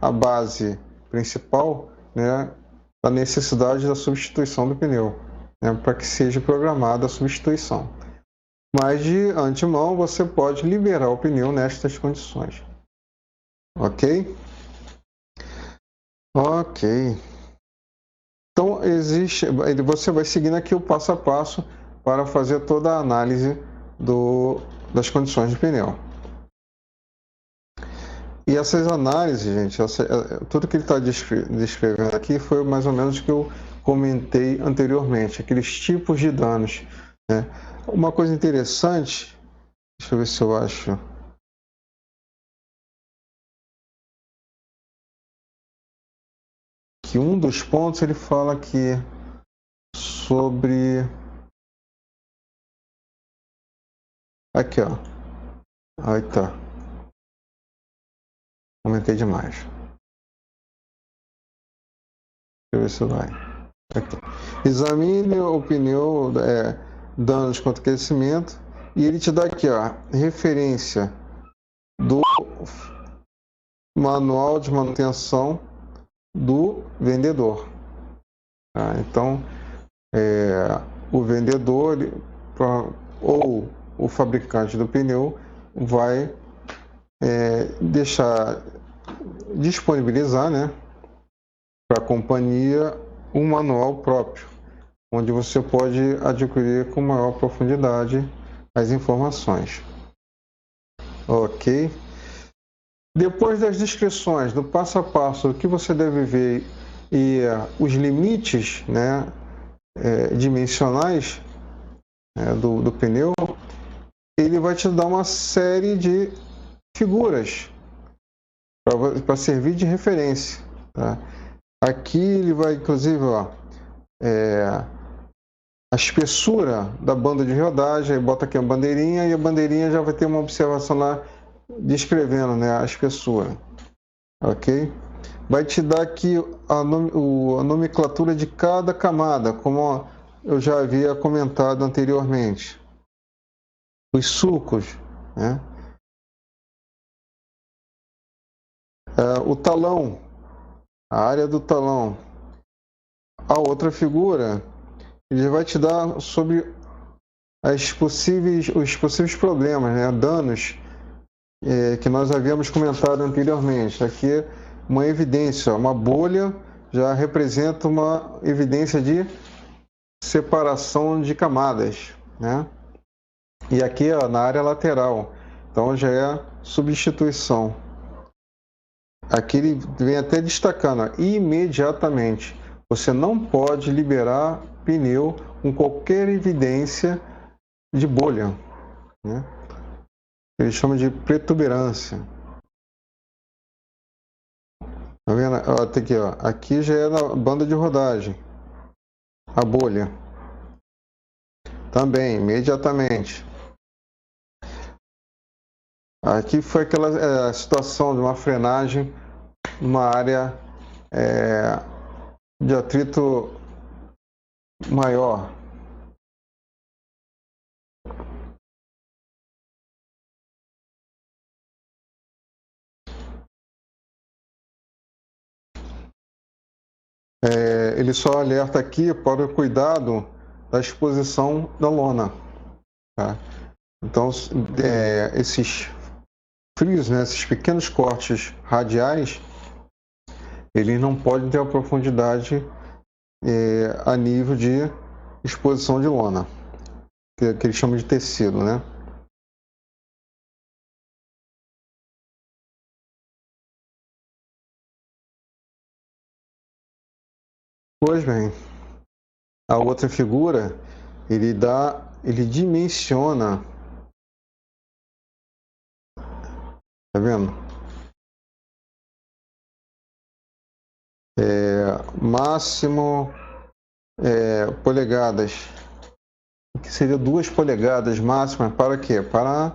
A: a base principal, né, da necessidade da substituição do pneu, né, para que seja programada a substituição. Mas, de antemão, você pode liberar o pneu nestas condições. Ok? Ok. Então, você vai seguindo aqui o passo a passo para fazer toda a análise das condições de pneu. E essas análises, gente, tudo que ele está descrevendo aqui foi mais ou menos o que eu comentei anteriormente, aqueles tipos de danos, né? Uma coisa interessante, deixa eu ver se eu acho. Que um dos pontos ele fala aqui sobre. Aqui, ó. Aí tá. Comentei demais. Deixa eu ver se vai. Aqui. Examine o pneu, danos contra aquecimento. E ele te dá aqui, ó, referência do manual de manutenção do vendedor. Então, o vendedor ou o fabricante do pneu vai disponibilizar, né, para a companhia um manual próprio, onde você pode adquirir com maior profundidade as informações. Ok? Depois das descrições do passo a passo, o que você deve ver e os limites, né, dimensionais, do pneu, ele vai te dar uma série de figuras para servir de referência. Tá? Aqui ele vai, inclusive, ó, a espessura da banda de rodagem, bota aqui a bandeirinha e a bandeirinha já vai ter uma observação lá descrevendo, né, a espessura. Ok? Vai te dar aqui a nomenclatura de cada camada, como eu já havia comentado anteriormente. Os sulcos, né? O talão, a área do talão. A outra figura ele vai te dar sobre os possíveis problemas, né, danos que nós havíamos comentado anteriormente. Aqui uma evidência, uma bolha já representa uma evidência de separação de camadas, né? E aqui ó, na área lateral, então já é substituição. Aqui ele vem até destacando, ó, imediatamente. Você não pode liberar pneu com qualquer evidência de bolha, né? Ele chama de protuberância. Tá vendo? Ó, tá aqui, ó. Aqui já é na banda de rodagem. A bolha. Também, imediatamente. Aqui foi aquela situação de uma frenagem numa área de atrito maior. Ele só alerta aqui para o cuidado da exposição da lona. Tá? Então, esses frios, né, esses pequenos cortes radiais, eles não podem ter a profundidade a nível de exposição de lona, que eles chamam de tecido, né? Pois bem, a outra figura, ele dimensiona, tá vendo? Máximo polegadas, que seria 2 polegadas máximas para quê? Para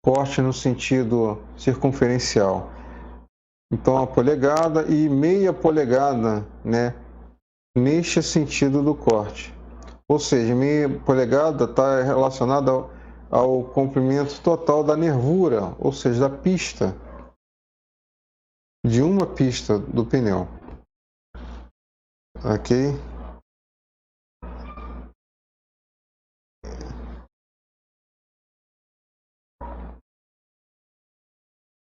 A: corte no sentido circunferencial. Então a polegada e meia polegada, né, neste sentido do corte. Ou seja, meia polegada está relacionada ao comprimento total da nervura, ou seja, da pista, de uma pista do pneu. Ok?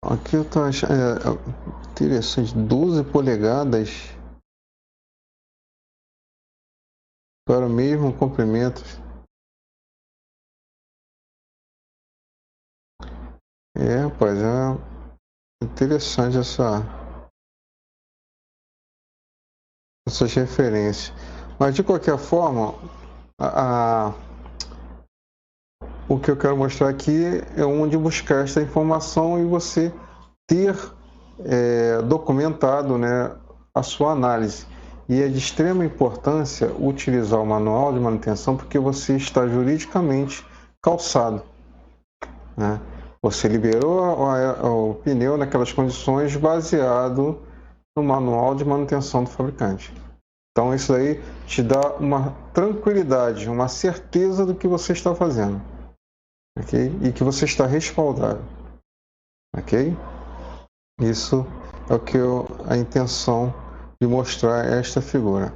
A: Aqui eu estou achando interessante, 12 polegadas para o mesmo comprimento. Rapaz, é interessante essas referências. Mas de qualquer forma, o que eu quero mostrar aqui é onde buscar essa informação e você ter documentado, né, a sua análise. E é de extrema importância utilizar o manual de manutenção porque você está juridicamente calçado, né? Você liberou o pneu naquelas condições baseado no manual de manutenção do fabricante. Então isso aí te dá uma tranquilidade, uma certeza do que você está fazendo, ok? E que você está respaldado, ok? Isso é o que a intenção de mostrar esta figura.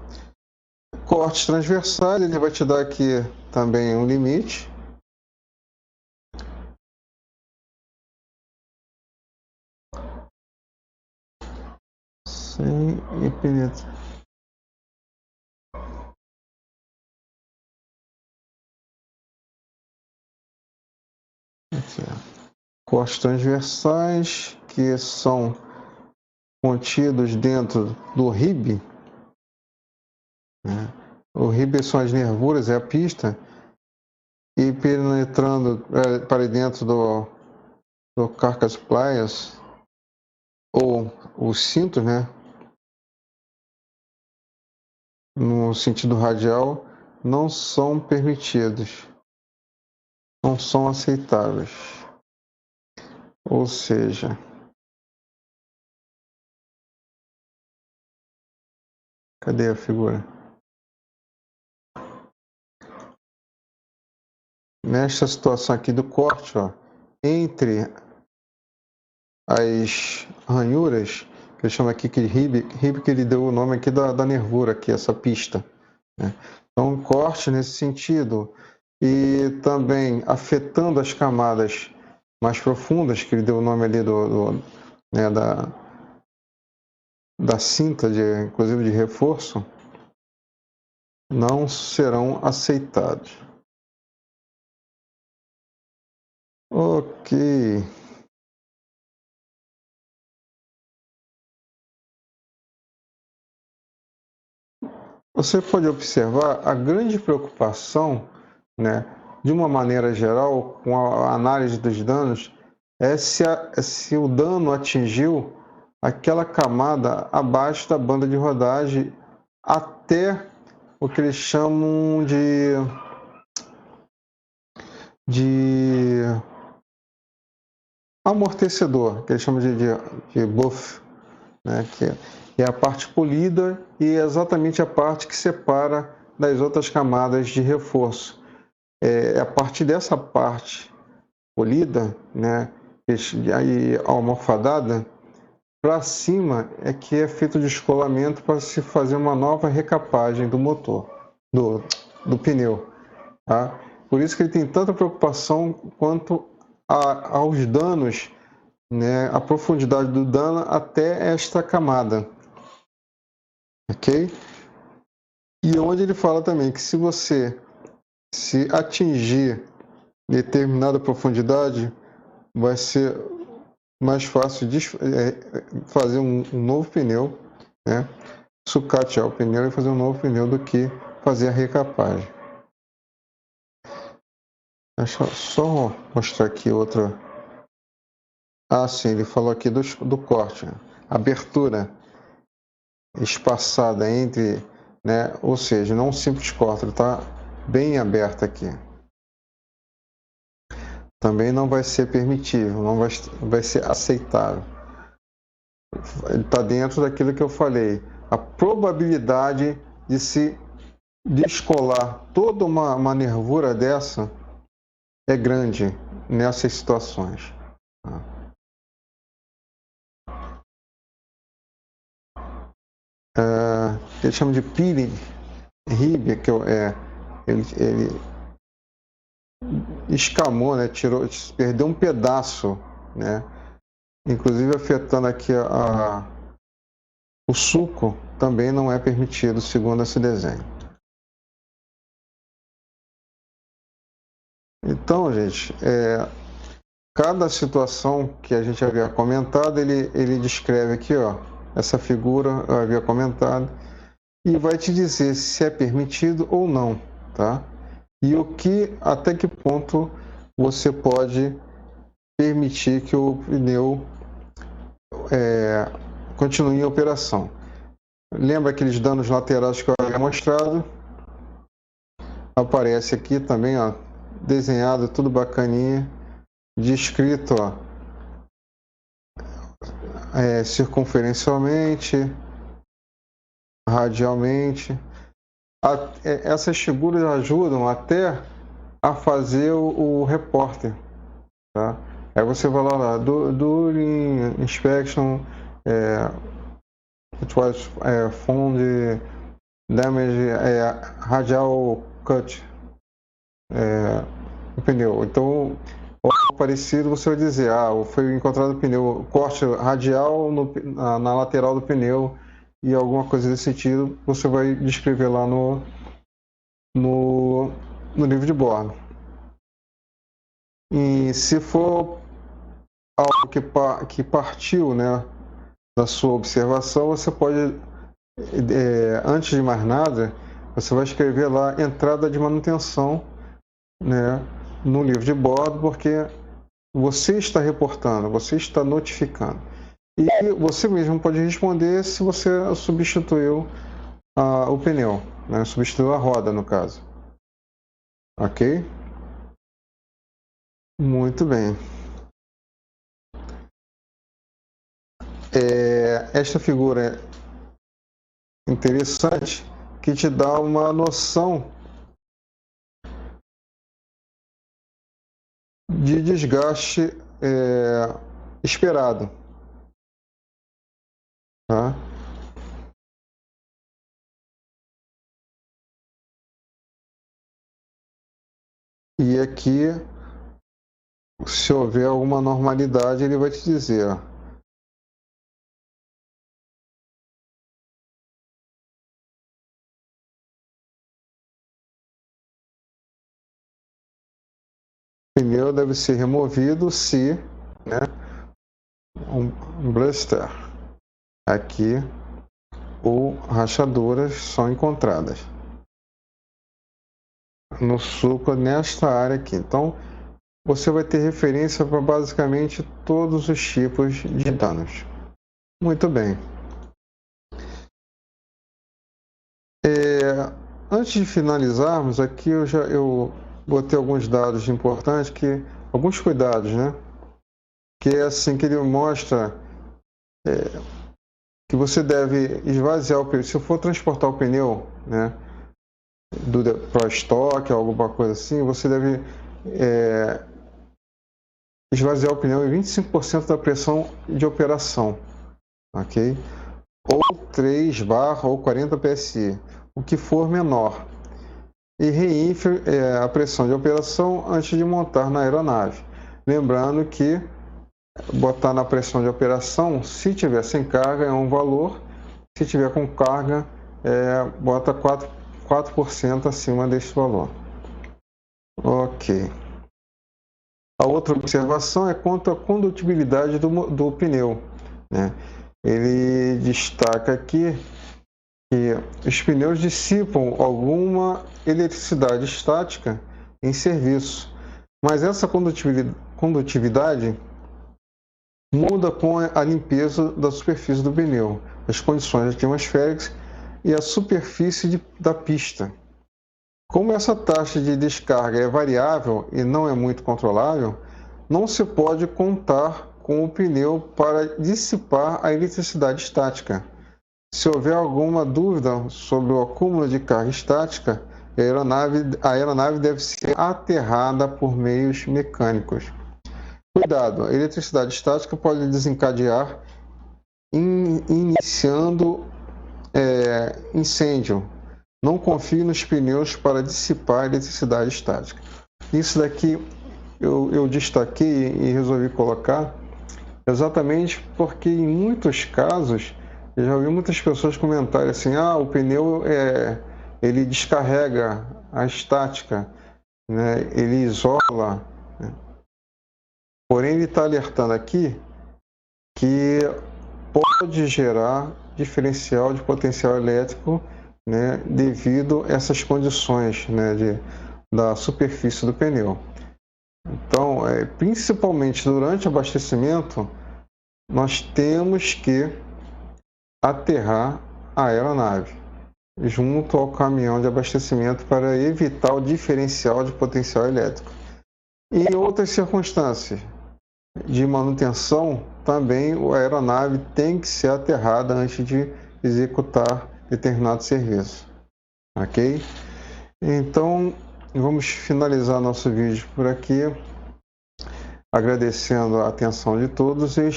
A: Cortes transversais, ele vai te dar aqui também um limite. Sem penetra. Aqui, cortes transversais que são contidos dentro do RIB, né? O RIB são as nervuras, é a pista, e penetrando para dentro do carcass pliers ou os cintos, né? No sentido radial, não são permitidos, não são aceitáveis. Ou seja, cadê a figura? Nesta situação aqui do corte, ó, entre as ranhuras, que ele chama aqui de RIB, que ele deu o nome aqui da nervura, aqui, essa pista, né? Então, um corte nesse sentido, e também afetando as camadas mais profundas, que ele deu o nome ali né, da cinta, inclusive de reforço, não serão aceitados. Ok. Você pode observar a grande preocupação, né, de uma maneira geral, com a análise dos danos, é se o dano atingiu aquela camada abaixo da banda de rodagem até o que eles chamam de amortecedor, que eles chamam de buff, né, que é a parte polida e é exatamente a parte que separa das outras camadas de reforço. É a partir dessa parte polida, né, e almofadada, para cima é que é feito o descolamento para se fazer uma nova recapagem do motor, do pneu. Tá? Por isso que ele tem tanta preocupação quanto aos danos, né, a profundidade do dano até esta camada. Ok? E onde ele fala também que se você atingir determinada profundidade, vai ser mais fácil de fazer um novo pneu, né? Sucatear o pneu e fazer um novo pneu do que fazer a recapagem. Deixa eu só mostrar aqui outra. Ah, sim, ele falou aqui do corte. Abertura espaçada entre, né? Ou seja, não um simples corte, ele está bem aberto aqui. Também não vai ser permitível, não vai ser aceitável. Está dentro daquilo que eu falei. A probabilidade de se descolar toda uma nervura dessa é grande nessas situações. Ele chama de peeling rib, que ele escamou, né? Perdeu um pedaço, né? Inclusive afetando aqui o suco, também não é permitido, segundo esse desenho. Então, gente, cada situação que a gente havia comentado, ele descreve aqui, ó, essa figura eu havia comentado, e vai te dizer se é permitido ou não, tá? E até que ponto você pode permitir que o pneu continue em operação. Lembra aqueles danos laterais que eu havia mostrado? Aparece aqui também, ó, desenhado, tudo bacaninha, descrito, ó, circunferencialmente, radialmente. Essas figuras ajudam até a fazer o repórter, tá? Aí você vai lá, during inspection, it was found damage, radial cut, o pneu. Então, algo parecido, você vai dizer, foi encontrado pneu, corte radial na lateral do pneu e alguma coisa desse sentido, você vai descrever lá no livro de bordo. E se for algo que partiu, né, da sua observação, você pode, antes de mais nada, você vai escrever lá entrada de manutenção, né, no livro de bordo, porque você está reportando, você está notificando. E você mesmo pode responder se você substituiu o pneu, né, substituiu a roda, no caso. Ok? Muito bem. Esta figura é interessante, que te dá uma noção de desgaste esperado. tá? E aqui, se houver alguma normalidade, ele vai te dizer, ó, o pneu deve ser removido se, né, um blister aqui ou rachaduras são encontradas no suco nesta área aqui. Então, você vai ter referência para basicamente todos os tipos de danos. Muito bem. Antes de finalizarmos, aqui eu botei alguns dados importantes, alguns cuidados, né? Que é assim que ele mostra que você deve esvaziar o pneu. Se for transportar o pneu, né, para estoque, alguma coisa assim, você deve esvaziar o pneu em 25% da pressão de operação, ok? Ou 3 bar ou 40 psi, o que for menor. E reinfle a pressão de operação antes de montar na aeronave. Lembrando que botar na pressão de operação, se tiver sem carga, é um valor, se tiver com carga, bota 4% acima desse valor. Ok. A outra observação é quanto à condutibilidade do pneu, né? Ele destaca aqui que os pneus dissipam alguma eletricidade estática em serviço, mas essa condutividade muda com a limpeza da superfície do pneu, as condições atmosféricas e a superfície da pista. Como essa taxa de descarga é variável e não é muito controlável, não se pode contar com o pneu para dissipar a eletricidade estática. Se houver alguma dúvida sobre o acúmulo de carga estática, a aeronave deve ser aterrada por meios mecânicos. Cuidado, a eletricidade estática pode desencadear iniciando incêndio. Não confie nos pneus para dissipar a eletricidade estática. Isso daqui eu destaquei e resolvi colocar exatamente porque em muitos casos eu já ouvi muitas pessoas comentarem assim, o pneu ele descarrega a estática, né? Ele isola, né? Porém ele está alertando aqui que pode gerar diferencial de potencial elétrico, né, devido a essas condições, né, da superfície do pneu. Então, principalmente durante o abastecimento, nós temos que aterrar a aeronave junto ao caminhão de abastecimento para evitar o diferencial de potencial elétrico. E em outras circunstâncias de manutenção, também a aeronave tem que ser aterrada antes de executar determinado serviço. Ok? Então, vamos finalizar nosso vídeo por aqui, agradecendo a atenção de todos e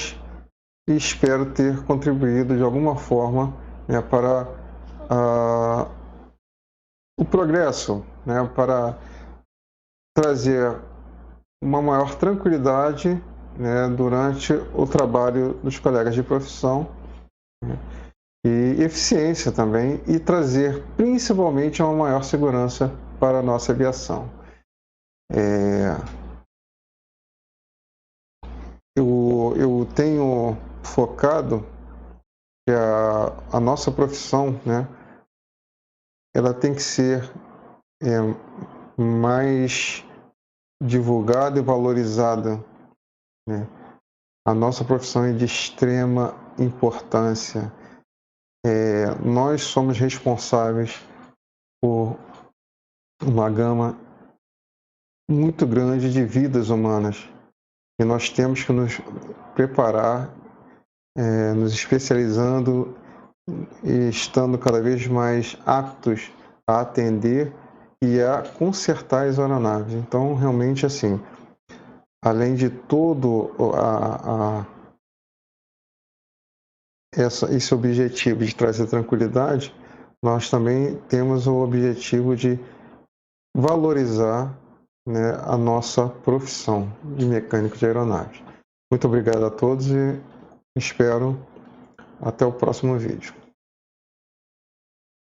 A: espero ter contribuído de alguma forma, né, para o progresso, né, para trazer uma maior tranquilidade, né, durante o trabalho dos colegas de profissão, né, e eficiência também, e trazer principalmente uma maior segurança para a nossa aviação. Eu tenho focado que a nossa profissão, né, ela tem que ser mais divulgada e valorizada, né? A nossa profissão é de extrema importância. Nós somos responsáveis por uma gama muito grande de vidas humanas e nós temos que nos preparar, nos especializando e estando cada vez mais aptos a atender e a consertar as aeronaves. Então, realmente, assim, além de todo esse objetivo de trazer tranquilidade, nós também temos o objetivo de valorizar, né, a nossa profissão de mecânico de aeronave. Muito obrigado a todos e espero até o próximo vídeo.